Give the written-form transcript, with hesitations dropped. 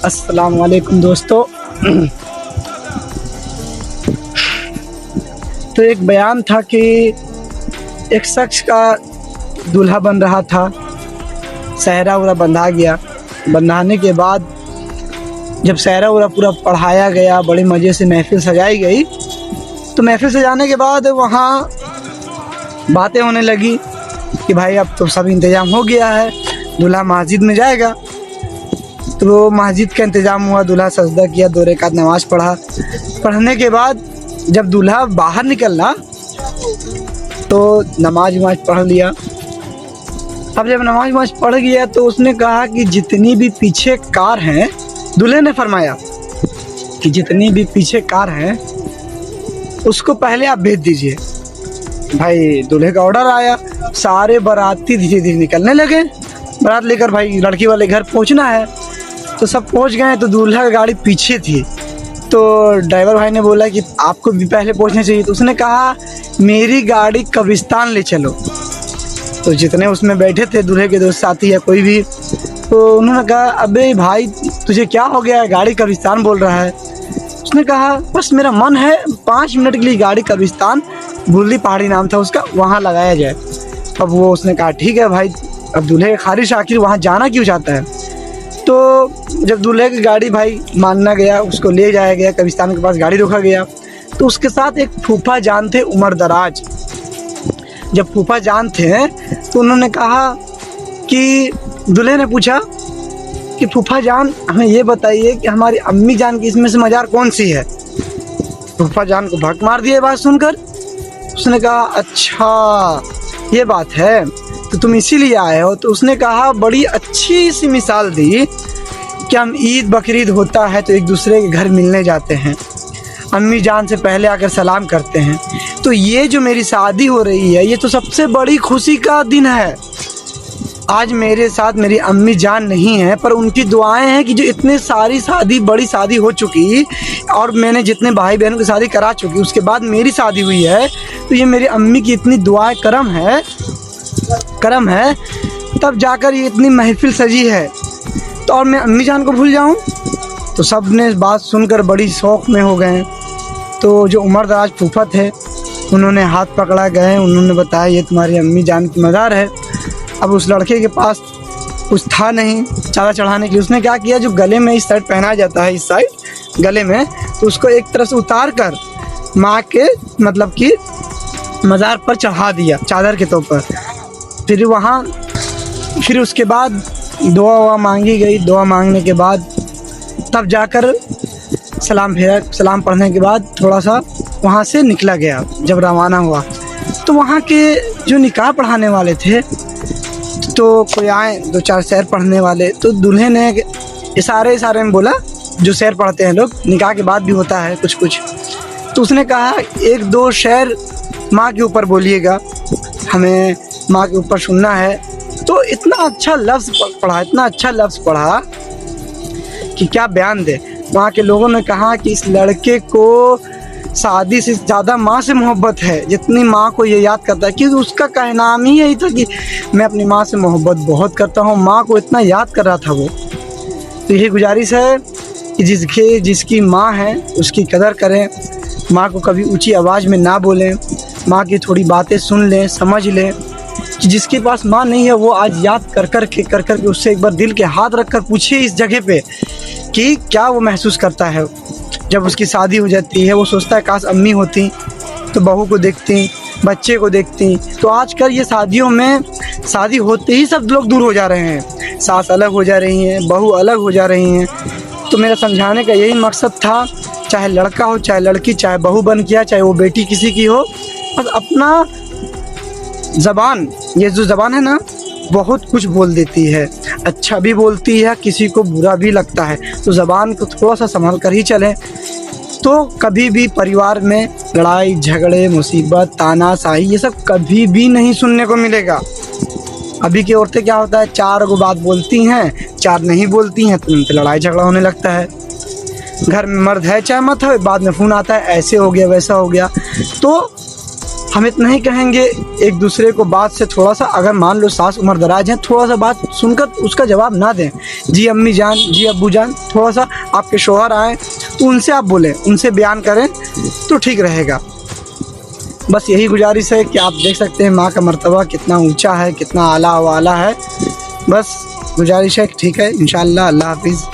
अस्सलाम वालेकुम दोस्तों। तो एक बयान था कि एक शख्स का दूल्हा बन रहा था, सहरा उरा बंधा गया। बंधाने के बाद जब सहरा उरा पूरा पढ़ाया गया, बड़े मज़े से महफ़िल सजाई गई, तो महफ़िल सजाने के बाद वहाँ बातें होने लगी कि भाई अब तो सब इंतज़ाम हो गया है, दूल्हा मस्जिद में जाएगा। तो मस्जिद का इंतज़ाम हुआ, दूल्हा सजदा किया, 2 रकात नमाज़ पढ़ा। पढ़ने के बाद जब दूल्हा बाहर निकला तो नमाज पढ़ लिया। अब जब नमाज पढ़ गया तो उसने कहा कि जितनी भी पीछे कार हैं, दूल्हे ने फरमाया कि जितनी भी पीछे कार हैं उसको पहले आप भेज दीजिए। भाई दूल्हे का ऑर्डर आया, सारे बाराती धीरे धीरे निकलने लगे। बारात लेकर भाई लड़की वाले घर पहुंचना है, तो सब पहुंच गए। तो दूल्हा की गाड़ी पीछे थी, तो ड्राइवर भाई ने बोला कि आपको भी पहले पहुंचना चाहिए। तो उसने कहा मेरी गाड़ी कब्रिस्तान ले चलो। तो जितने उसमें बैठे थे, दूल्हे के दोस्त साथी या कोई भी, तो उन्होंने कहा अबे भाई तुझे क्या हो गया है, गाड़ी कब्रिस्तान बोल रहा है। उसने कहा बस मेरा मन है 5 मिनट के लिए गाड़ी कब्रिस्तान, बुल्ली पहाड़ी नाम था उसका, वहाँ लगाया जाए। अब वो उसने कहा ठीक है भाई, अब दूल्हे की ख्वाहिश आखिर वहाँ जाना क्यों चाहता है। तो जब दूल्हे की गाड़ी भाई मानना गया, उसको ले जाया गया, कब्रिस्तान के पास गाड़ी रोका गया। तो उसके साथ एक फूफा जान थे, उमर दराज। जब फूफा जान थे तो उन्होंने कहा कि दूल्हे ने पूछा कि फूफा जान हमें ये बताइए कि हमारी अम्मी जान की इसमें से मज़ार कौन सी है। फूफा जान को भड़क मार दिया बात सुनकर। उसने कहा अच्छा ये बात है, तो तुम इसीलिए आए हो। तो उसने कहा बड़ी अच्छी सी मिसाल दी कि हम ईद बकरीद होता है तो एक दूसरे के घर मिलने जाते हैं, अम्मी जान से पहले आकर सलाम करते हैं। तो ये जो मेरी शादी हो रही है, ये तो सबसे बड़ी खुशी का दिन है। आज मेरे साथ मेरी अम्मी जान नहीं है, पर उनकी दुआएं हैं कि जो इतने सारी शादी, बड़ी शादी हो चुकी और मैंने जितने भाई बहनों की शादी करा चुकी, उसके बाद मेरी शादी हुई है, तो ये मेरी अम्मी की इतनी दुआएं करम है तब जाकर ये इतनी महफिल सजी है। तो और मैं अम्मी जान को भूल जाऊं। तो सब ने बात सुनकर बड़ी शौक़ में हो गए। तो जो उमर दराज फूफा थे, उन्होंने हाथ पकड़ा गए, उन्होंने बताया ये तुम्हारी अम्मी जान की मज़ार है। अब उस लड़के के पास कुछ था नहीं चादर चढ़ाने के लिए। उसने क्या किया, जो गले में इस साइड पहनाया जाता है, इस साइड गले में, तो उसको एक तरह से उतार कर माँ के मतलब कि मज़ार पर चढ़ा दिया चादर के तौर पर। फिर उसके बाद दुआ मांगी गई। दुआ मांगने के बाद तब जाकर सलाम पढ़ने के बाद थोड़ा सा वहाँ से निकला गया। जब रवाना हुआ तो वहाँ के जो निकाह पढ़ाने वाले थे, तो कोई आए 2-4 शेर पढ़ने वाले। तो दूल्हे ने इशारे में बोला, जो शेर पढ़ते हैं लोग निकाह के बाद भी होता है कुछ कुछ, तो उसने कहा 1-2 शेर माँ के ऊपर बोलिएगा, हमें माँ के ऊपर सुनना है। तो इतना अच्छा लफ्ज़ पढ़ा कि क्या बयान दे। वहाँ के लोगों ने कहा कि इस लड़के को शादी से ज़्यादा माँ से मोहब्बत है, जितनी माँ को ये याद करता है, क्योंकि उसका कहना ही यही था कि मैं अपनी माँ से मोहब्बत बहुत करता हूँ, माँ को इतना याद कर रहा था वो। तो यही गुजारिश है कि जिसकी माँ है उसकी कदर करें, माँ को कभी ऊंची आवाज़ में ना बोलें, माँ की थोड़ी बातें सुन लें, समझ लें। कि जिसके पास माँ नहीं है वो आज याद कर कर के उससे एक बार दिल के हाथ रख कर पूछिए इस जगह पे कि क्या वो महसूस करता है। जब उसकी शादी हो जाती है वो सोचता है काश अम्मी होती तो बहू को देखती, बच्चे को देखती। तो आजकल ये शादियों में शादी होते ही सब लोग दूर हो जा रहे हैं, सास अलग हो जा रही हैं, बहू अलग हो जा रही हैं। तो मेरा समझाने का यही मकसद था, चाहे लड़का हो चाहे लड़की, चाहे बहू बन किया, चाहे वो बेटी किसी की हो, बस अपना ज़बान, ये जो ज़बान है ना, बहुत कुछ बोल देती है, अच्छा भी बोलती है, किसी को बुरा भी लगता है। तो ज़बान को थोड़ा सा संभाल कर ही चलें, तो कभी भी परिवार में लड़ाई झगड़े, मुसीबत, तानाशाही, ये सब कभी भी नहीं सुनने को मिलेगा। अभी की औरतें क्या होता है, 4 बात बोलती हैं, 4 नहीं बोलती हैं, तो उनसे लड़ाई झगड़ा होने लगता है। घर में मर्द है चाहे मत हो, बाद में फ़ोन आता है ऐसे हो गया वैसा हो गया। तो हम इतना ही कहेंगे, एक दूसरे को बात से थोड़ा सा, अगर मान लो सास उम्र दराज हैं, थोड़ा सा बात सुनकर उसका जवाब ना दें। जी अम्मी जान, जी अब्बू जान, थोड़ा सा आपके शौहर आए तो उनसे आप बोलें, उनसे बयान करें तो ठीक रहेगा। बस यही गुजारिश है कि आप देख सकते हैं माँ का मर्तबा कितना ऊंचा है, कितना आला वाला है। बस गुजारिश है कि ठीक है, इंशाअल्लाह। अल्लाह हाफिज़।